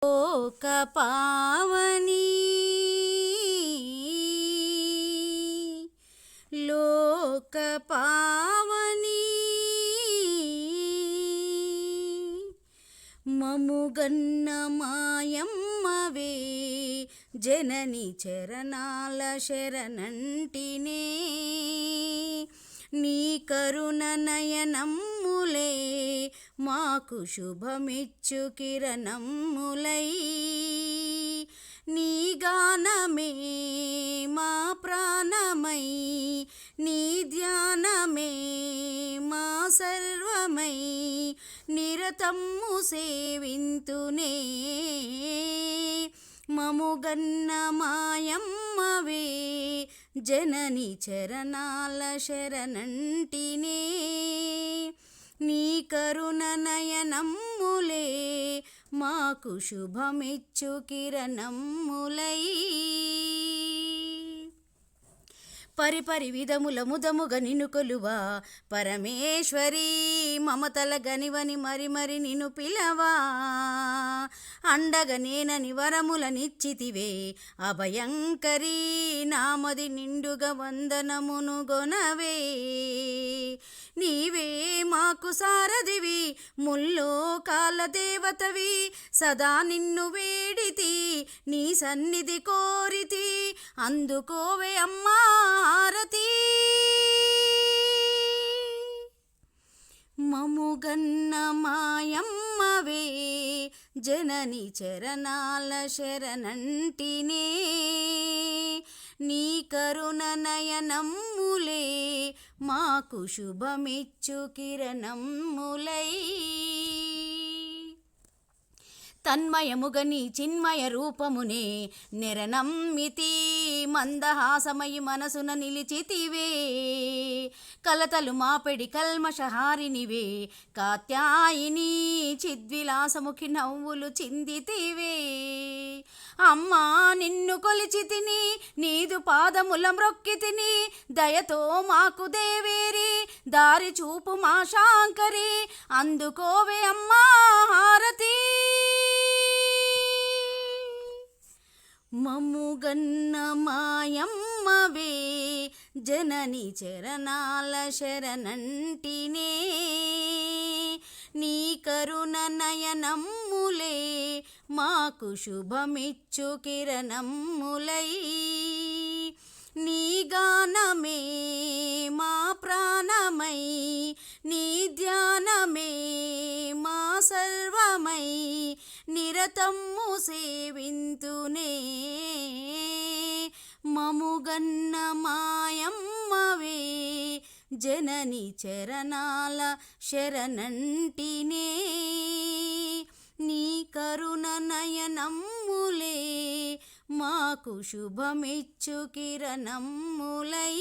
లోక పావని లోక పావని మముగన్న మాయమ్మవే జనని చరణాల శరణంటినే నీ కరుణ నయనమ్ములే మాకు శుభమిచ్చు కిరణమ్ములై నీ గానమే మా ప్రాణమై నీ ధ్యానమే మా సర్వమై నిరతమ్ము సేవింతునే మముగన్న మాయమ్మవే జనని చరణాల శరణంటినే నీ కరుణ నయనమ్ములే మాకు శుభమిచ్చు కిరణమ్ములై పరిపరి విధముల ముదముగ నిన్ను కొలువా పరమేశ్వరి మమతల గనివని మరి మరి నిన్ను పిలవా అండగ నేనని వరముల నిచ్చితివే అభయంకరీ నామది నిండుగా వందనమును గొనవే నీవే మాకు సారథివి ముల్లోకాల దేవతవి సదా నిన్ను వేడితి నీ సన్నిధి కోరితి అందుకోవే అమ్మా హారతి మముగన్న మాయమ్మవే జనని చరణాల శరణంటినే నీ కరుణ నయనమ్ములే మాకు శుభమిచ్చు కిరణమ్ములై తన్మయముగ నీ చిన్మయ రూపమునే నిరనమ్మితి మందహాసమయి మనసున నిలిచితివే కలతలు మాపెడి కల్మషహారినివే కాత్యాయిని చిద్విలాసముఖి నవ్వులు చిందితివే అమ్మా నిన్ను కొలిచితిని నీదు పాదముల మ్రొక్కితిని దయతో మాకు దేవేరి దారి చూపు మా శాంకరి అందుకోవే అమ్మా హారతి మముగన్న మాయమ్మవే జనని చరణాల శరణంటినే నీ కరుణ నయనమ్ములే మాకు శుభమిచ్చు కిరణమ్ములై నీ గానమే మా ప్రాణమై నీ ధ్యానమే మా సర్వమై నిరతమ్ము సేవింతునే మముగన్న మాయమ్మవే జనని చరణాల శరణంటినే నీ కరుణ నయనమ్ములే మాకు శుభమిచ్చు కిరణమ్ములై